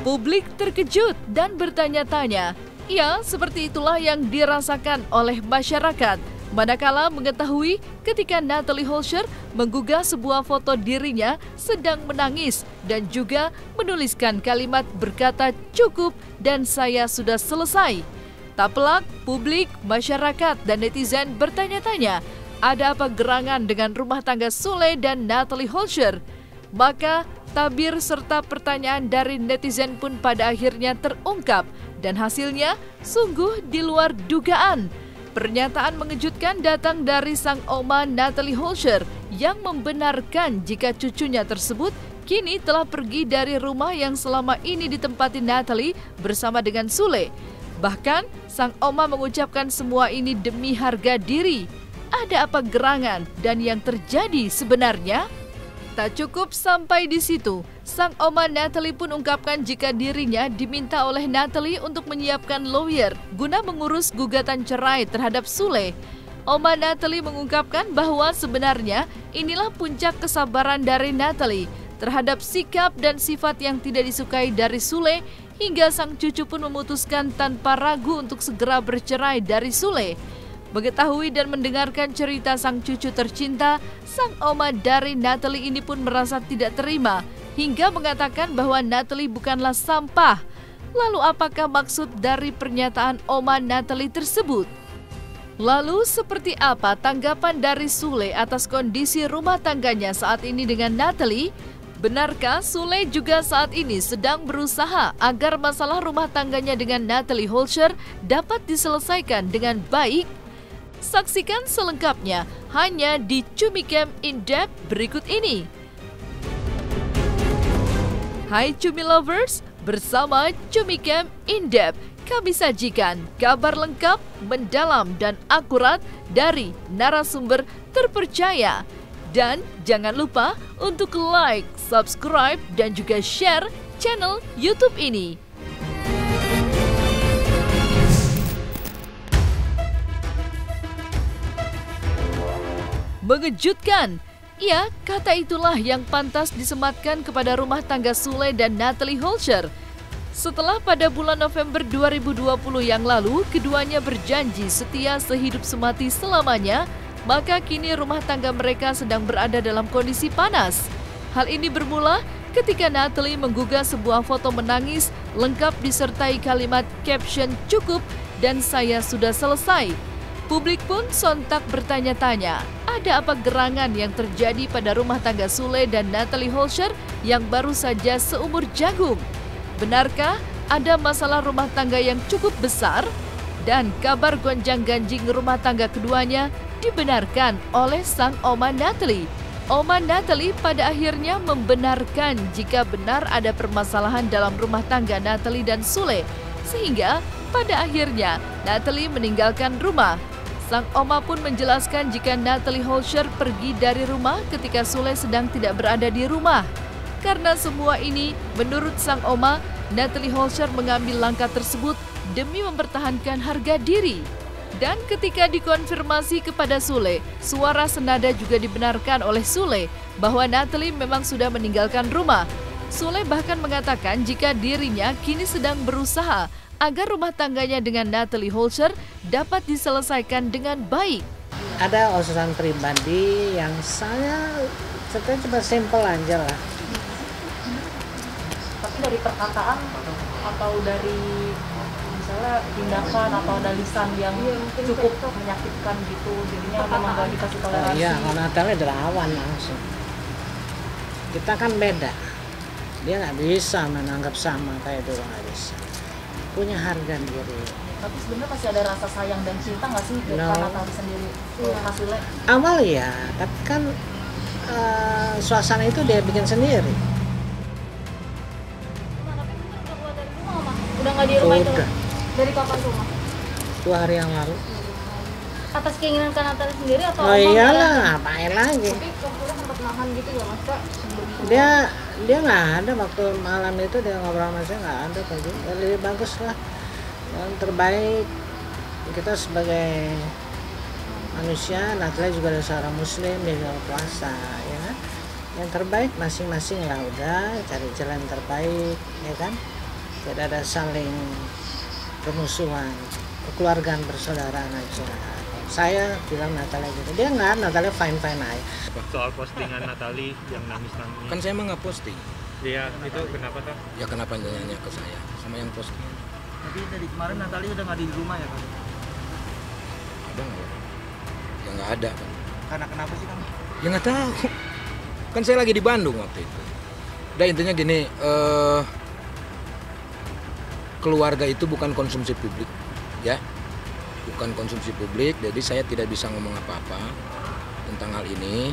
Publik terkejut dan bertanya-tanya. Ya, seperti itulah yang dirasakan oleh masyarakat manakala mengetahui ketika Natalie Holscher menggugah sebuah foto dirinya sedang menangis dan juga menuliskan kalimat berkata cukup dan saya sudah selesai. Tak pelak, publik, masyarakat, dan netizen bertanya-tanya, ada apa gerangan dengan rumah tangga Sule dan Natalie Holscher? Maka tabir serta pertanyaan dari netizen pun pada akhirnya terungkap dan hasilnya sungguh di luar dugaan. Pernyataan mengejutkan datang dari sang oma Natalie Holscher yang membenarkan jika cucunya tersebut kini telah pergi dari rumah yang selama ini ditempati Natalie bersama dengan Sule. Bahkan sang oma mengucapkan semua ini demi harga diri. Ada apa gerangan dan yang terjadi sebenarnya? Tak cukup sampai di situ, sang oma Natalie pun ungkapkan jika dirinya diminta oleh Natalie untuk menyiapkan lawyer guna mengurus gugatan cerai terhadap Sule. Oma Natalie mengungkapkan bahwa sebenarnya inilah puncak kesabaran dari Natalie terhadap sikap dan sifat yang tidak disukai dari Sule hingga sang cucu pun memutuskan tanpa ragu untuk segera bercerai dari Sule. Mengetahui dan mendengarkan cerita sang cucu tercinta, sang oma dari Natalie ini pun merasa tidak terima hingga mengatakan bahwa Natalie bukanlah sampah. Lalu apakah maksud dari pernyataan oma Natalie tersebut? Lalu seperti apa tanggapan dari Sule atas kondisi rumah tangganya saat ini dengan Natalie? Benarkah Sule juga saat ini sedang berusaha agar masalah rumah tangganya dengan Natalie Holscher dapat diselesaikan dengan baik? Saksikan selengkapnya hanya di Cumicam In-Depth berikut ini. Hai Cumi Lovers, bersama Cumicam In-Depth kami sajikan kabar lengkap, mendalam dan akurat dari narasumber terpercaya. Dan jangan lupa untuk like, subscribe dan juga share channel YouTube ini. Mengejutkan. Ya, kata itulah yang pantas disematkan kepada rumah tangga Sule dan Natalie Holscher. Setelah pada bulan November 2020 yang lalu, keduanya berjanji setia sehidup semati selamanya, maka kini rumah tangga mereka sedang berada dalam kondisi panas. Hal ini bermula ketika Natalie menggugah sebuah foto menangis lengkap disertai kalimat caption cukup dan saya sudah selesai. Publik pun sontak bertanya-tanya, ada apa gerangan yang terjadi pada rumah tangga Sule dan Natalie Holscher yang baru saja seumur jagung? Benarkah ada masalah rumah tangga yang cukup besar? Dan kabar gonjang-ganjing rumah tangga keduanya dibenarkan oleh sang oma Natalie. Oma Natalie pada akhirnya membenarkan jika benar ada permasalahan dalam rumah tangga Natalie dan Sule, sehingga pada akhirnya Natalie meninggalkan rumah. Sang oma pun menjelaskan jika Natalie Holscher pergi dari rumah ketika Sule sedang tidak berada di rumah. Karena semua ini, menurut sang oma, Natalie Holscher mengambil langkah tersebut demi mempertahankan harga diri. Dan ketika dikonfirmasi kepada Sule, suara senada juga dibenarkan oleh Sule bahwa Natalie memang sudah meninggalkan rumah. Sule bahkan mengatakan jika dirinya kini sedang berusaha agar rumah tangganya dengan Natalie Holscher dapat diselesaikan dengan baik. Ada urusan pribadi yang saya sebenarnya cuma simple aja lah. Tapi dari perkataan atau dari misalnya tindakan atau ada lisan yang cukup menyakitkan gitu, jadinya memang gak dikasih toleransi. Iya, kalau Natalie dilawan langsung. Kita kan beda. Dia nggak bisa menanggap sama kayak dulu, nggak bisa. Punya harga diri. Tapi sebenarnya masih ada rasa sayang dan cinta nggak sih dari Natalie sendiri hasilnya? Awal ya, tapi kan suasana itu dia bikin sendiri. Udah nggak di rumah itu? Udah. Dari kapan rumah? 2 hari yang lalu. Atas keinginan Natalie sendiri atau? Oh iyalah, ngapain lagi? Tapi kamu sempat nahan gitu ya mas Kak? Dia nggak ada waktu malam itu, dia ngobrol sama saya nggak ada tadi. Lebih bagus lah, yang terbaik kita sebagai manusia. Natalie juga ada seorang muslim, dia juga puasa ya kan. Yang terbaik masing-masing lah, udah cari jalan terbaik ya kan. tidak ada saling permusuhan, kekeluargaan persaudaraan aja. Saya bilang Natalia gitu, dia nggak, Natalia fine aja. Soal postingan Natalie yang nangis-nangis. Kan saya emang nggak posting. Iya, itu kenapa tuh? Ya kenapa nanya ke saya sama yang posting? Tapi dari kemarin Natalie udah nggak di rumah ya Kang? Ada nggak ya? Ya nggak ada kan. Karena kenapa sih Kang? Ya nggak tahu. Kan saya lagi di Bandung waktu itu. Udah intinya gini, keluarga itu bukan konsumsi publik, ya. Bukan konsumsi publik, jadi saya tidak bisa ngomong apa-apa tentang hal ini.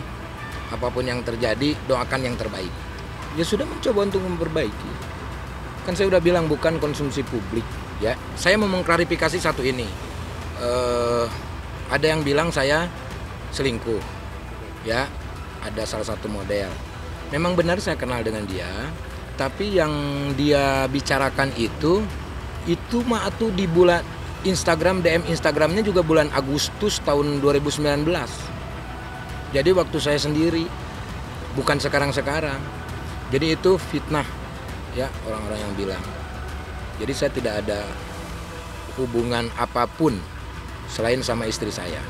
Apapun yang terjadi, doakan yang terbaik. Ya sudah mencoba untuk memperbaiki. Kan saya udah bilang bukan konsumsi publik, ya. Saya mau mengklarifikasi satu ini. Ada yang bilang saya selingkuh, ya. Ada salah satu model. Memang benar saya kenal dengan dia, tapi yang dia bicarakan itu mah atuh di bulan Instagram, DM Instagramnya juga bulan Agustus tahun 2019. Jadi waktu saya sendiri, bukan sekarang-sekarang. Jadi itu fitnah, ya, orang-orang yang bilang. Jadi saya tidak ada hubungan apapun selain sama istri saya.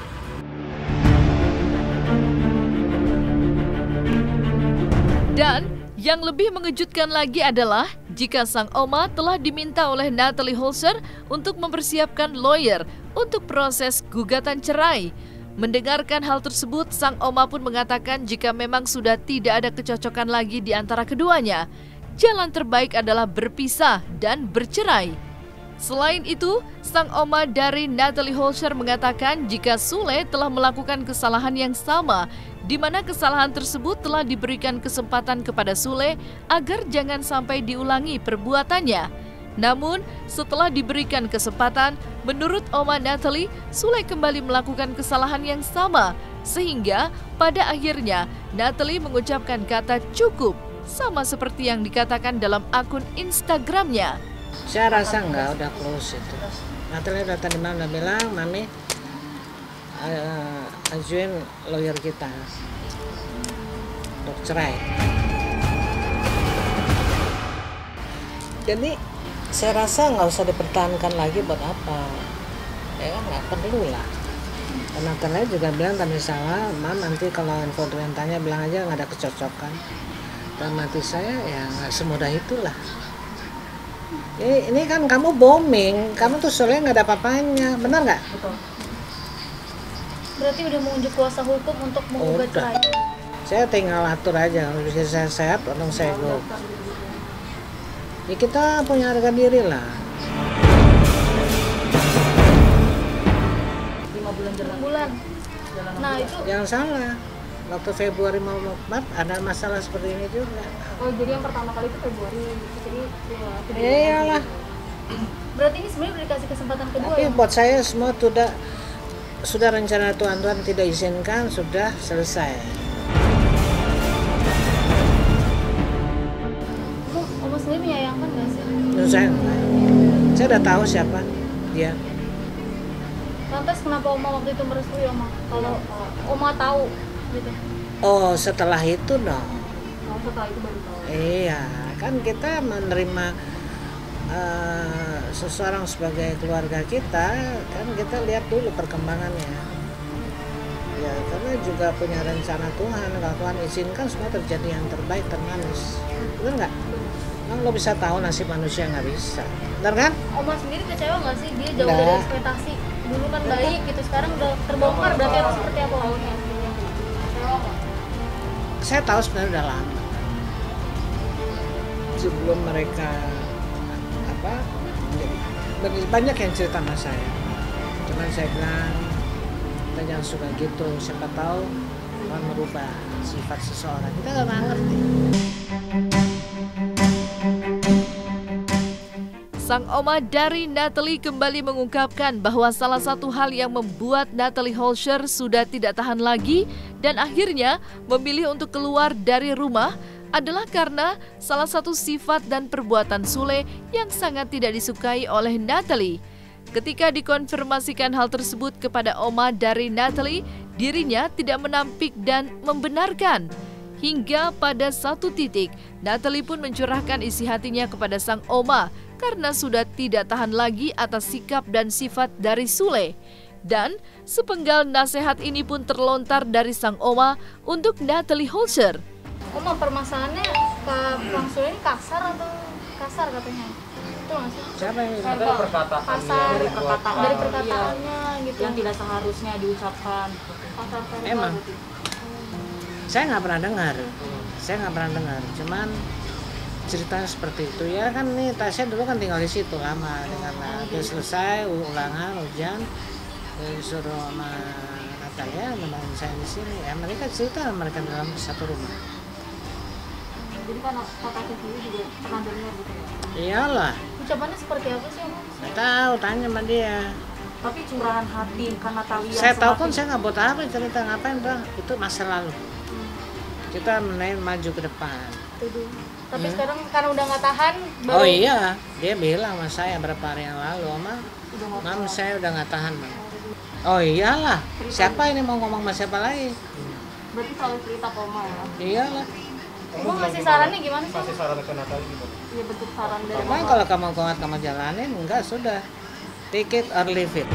Dan yang lebih mengejutkan lagi adalah jika sang oma telah diminta oleh Natalie Holscher untuk mempersiapkan lawyer untuk proses gugatan cerai. Mendengarkan hal tersebut, sang oma pun mengatakan jika memang sudah tidak ada kecocokan lagi di antara keduanya, jalan terbaik adalah berpisah dan bercerai. Selain itu, sang oma dari Natalie Holscher mengatakan jika Sule telah melakukan kesalahan yang sama, di mana kesalahan tersebut telah diberikan kesempatan kepada Sule agar jangan sampai diulangi perbuatannya. Namun, setelah diberikan kesempatan, menurut oma Natalie, Sule kembali melakukan kesalahan yang sama, sehingga pada akhirnya Natalie mengucapkan kata cukup, sama seperti yang dikatakan dalam akun Instagramnya. Saya rasa enggak, udah close itu. Natalia udah tadi malam udah bilang, Mami ajuin lawyer kita untuk cerai. Jadi saya rasa nggak usah dipertahankan lagi, buat apa? Ya kan nggak perlu lah. Dan Natalia juga bilang tadi salah, Mam nanti kalau info tanya bilang aja nggak ada kecocokan. Dan mati saya ya nggak semudah itulah. Ini kan kamu booming, kamu tuh soalnya nggak ada apa-apanya, benar nggak? Betul. Berarti udah mengunjuk kuasa hukum untuk menggugat cerai. Saya tinggal atur aja, kalau bisa saya sehat, langsung saya go. Ya kita punya harga diri lah. 5 bulan jalan. Nah itu. Jangan salah, waktu Februari mau Maret ada masalah seperti ini juga. Oh jadi yang pertama kali itu Februari, jadi Iyalah. Berarti ini sebenarnya udah dikasih kesempatan kedua. Tapi ya? buat saya semua sudah rencana Tuhan tidak izinkan, sudah selesai. Oma sendiri menyayangkan nggak sih? Menurut saya udah tahu siapa dia. Lantas kenapa Oma waktu itu merestui Oma? Kalau Oma tahu gitu. Oh setelah itu dong. Oh, setelah itu baru tahu. Iya, kan kita menerima seseorang sebagai keluarga kita, kan kita lihat dulu perkembangannya. Ya, karena juga punya rencana Tuhan, kalau Tuhan izinkan semua terjadi yang terbaik, termanis. Benar nggak? Kan lo bisa tahu nasib manusia, nggak bisa. Benar kan? Oma sendiri kecewa nggak sih? Dia jauh dari ekspektasi. Dulu kan baik gitu, sekarang udah terbongkar. Berarti apa seperti apa awalnya? Saya tahu sebenarnya udah lama. Sebelum mereka banyak yang cerita sama saya. Cuman saya bilang kita jangan suka gitu. Siapa tahu Tuhan merubah sifat seseorang. Kita nggak ngerti. Sang oma dari Natalie kembali mengungkapkan bahwa salah satu hal yang membuat Natalie Holscher sudah tidak tahan lagi dan akhirnya memilih untuk keluar dari rumah adalah karena salah satu sifat dan perbuatan Sule yang sangat tidak disukai oleh Natalie. Ketika dikonfirmasikan hal tersebut kepada oma dari Natalie, dirinya tidak menampik dan membenarkan. Hingga pada satu titik, Natalie pun mencurahkan isi hatinya kepada sang oma karena sudah tidak tahan lagi atas sikap dan sifat dari Sule. Dan sepenggal nasihat ini pun terlontar dari sang oma untuk Natalie Holscher. Oma, permasalahannya Bang Sule ini kasar atau kasar katanya? Itu nggak sih? Siapa yang Kasar dari perkataan, Dari perkataannya gitu. yang tidak seharusnya diucapkan. Kasar verbal Emang? gitu. Saya nggak pernah dengar. Cuman ceritanya seperti itu ya kan. Nih Tasya dulu kan tinggal di situ lama, dengan dia selesai ulangan ujian disuruh sama Natalia nemenin saya di sini. Ya mereka cerita mereka dalam satu rumah. Jadi kan kakak sendiri juga pernah dengar gitu ya? Iyalah, Ucapannya seperti apa sih, Oma? nggak tahu, tanya sama dia. Tapi curahan hati kan Natalia. Saya tahu kan saya nggak buat apa cerita, ngapain bang? Itu masa lalu. Kita maju ke depan. Tuduh. Tapi sekarang karena udah nggak tahan, baru Oh iya, dia bilang sama saya berapa hari yang lalu, Mam, saya udah nggak tahan, Mam. Oh iyalah, siapa ini mau ngomong sama siapa lagi? berarti selalu cerita ke Oma ya? Iyalah. Oma ngasih sarannya gimana sih? Kasih saran ke Natalie gitu. Iya, bentuk saran dari Pokoknya Oma. kalau kamu kuat kamu jalanin, enggak sudah. Take it or leave it.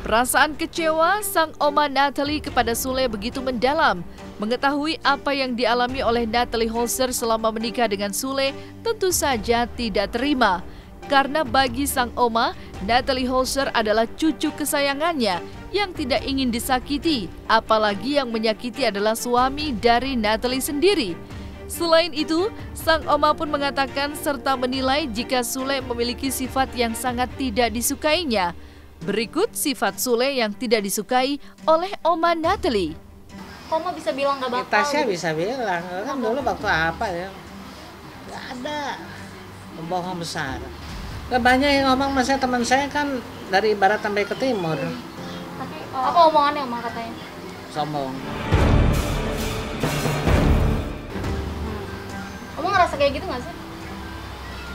Perasaan kecewa sang oma Natalie kepada Sule begitu mendalam. Mengetahui apa yang dialami oleh Natalie Holscher selama menikah dengan Sule tentu saja tidak terima. Karena bagi sang oma, Natalie Holscher adalah cucu kesayangannya yang tidak ingin disakiti, apalagi yang menyakiti adalah suami dari Natalie sendiri. Selain itu, sang oma pun mengatakan serta menilai jika Sule memiliki sifat yang sangat tidak disukainya. Berikut sifat Sule yang tidak disukai oleh oma Natalie. Oma bisa bilang nggak bakal. Tasya gitu. bisa bilang, kan dulu waktu apa ya, nggak ada, pembohong besar. Banyak yang ngomong sama saya, teman saya kan dari barat sampai ke timur, Tapi apa omongannya Oma katanya? sombong. Oma ngerasa kayak gitu nggak sih?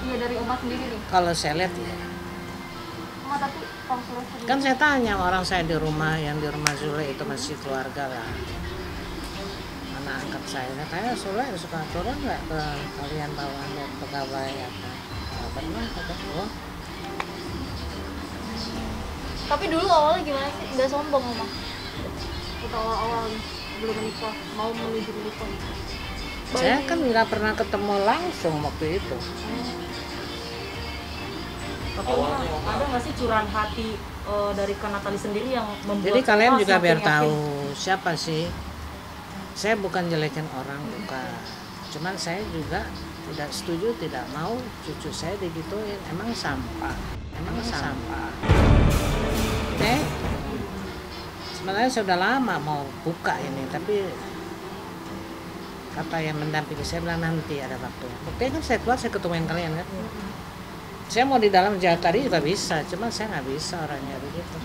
Iya, dari Oma sendiri nih. Kalau saya lihat ya, Oma tapi kalau Sule sendiri. kan saya tanya sama orang saya di rumah, yang di rumah Sule itu masih keluarga lah, anak angkat saya. Katanya Sule suka turun nggak ke kalian bawahan lihat pegawai apa? Pernah kata, oh Tapi dulu awalnya gimana sih? Nggak sombong Oma? Waktu awal-awal belum menikah, mau menuju menikah. saya kan nggak pernah ketemu langsung waktu itu. Tapi ada nggak sih curahan hati dari Kak Natalie sendiri yang membuat Jadi kalian Oma juga semakin biar yakin? tahu siapa sih. Saya bukan jelekin orang, bukan. Cuman saya juga tidak setuju, tidak mau cucu saya digituin. Emang sampah. Oke? Sebenarnya saya udah lama mau buka ini, tapi kata yang mendampingi saya bilang nanti ada waktu. Buktinya kan saya keluar, saya ketemuin kalian kan. Saya mau di dalam jalan tadi juga bisa, cuman saya nggak bisa orangnya begitu.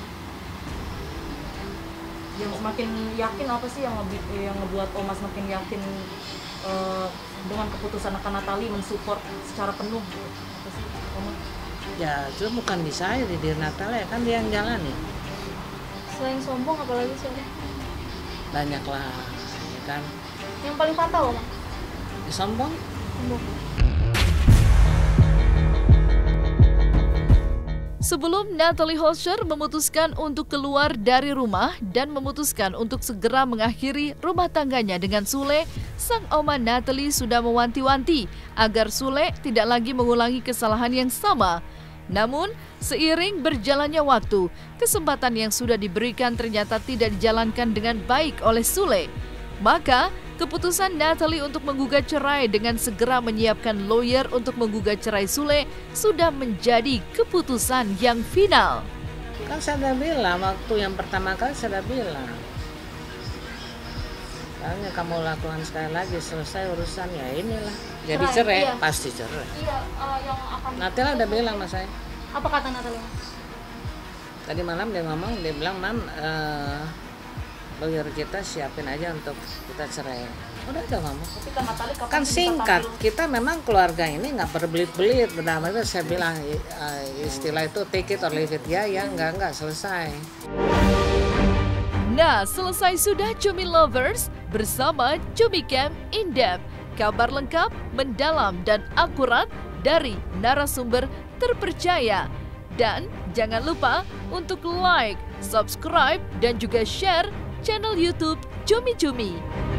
Yang semakin yakin apa sih yang ngebuat Oma semakin yakin dengan keputusan Kak Natalie mensupport secara penuh? Apa sih Oma? Ya itu bukan di saya, di diri Natalia, kan dia yang jalani. Selain sombong apalagi sih Oma? Banyak lah, ya kan. Yang paling fatal Oma? Sombong. Sombong. Sebelum Natalie Holscher memutuskan untuk keluar dari rumah dan memutuskan untuk segera mengakhiri rumah tangganya dengan Sule, sang oma Natalie sudah mewanti-wanti agar Sule tidak lagi mengulangi kesalahan yang sama. Namun, seiring berjalannya waktu, kesempatan yang sudah diberikan ternyata tidak dijalankan dengan baik oleh Sule. Maka, keputusan Natalie untuk menggugat cerai dengan segera menyiapkan lawyer untuk menggugat cerai Sule sudah menjadi keputusan yang final. Kan saya udah bilang, waktu yang pertama kali saya udah bilang. Kalau kamu lakukan sekali lagi, selesai urusan ya inilah. Jadi Cerai, cerai, iya. pasti cerai. Iya, yang akan. Natalia udah bilang sama saya. Apa kata Natalie? Tadi malam dia ngomong, dia bilang, Mam, lawyer kita siapin aja untuk kita cerai. Udah aja ngomong. Tapi Kak Natalie kapan Kan sih bisa singkat, tampil? kita memang keluarga ini nggak berbelit-belit. Berdamai itu saya bilang istilah itu take it or leave it, ya nggak selesai. Nah, selesai sudah Cumi Lovers bersama Cumi Camp In Depth. kabar lengkap, mendalam, dan akurat dari narasumber terpercaya. Dan jangan lupa untuk like, subscribe, dan juga share channel YouTube Cumi Cumi.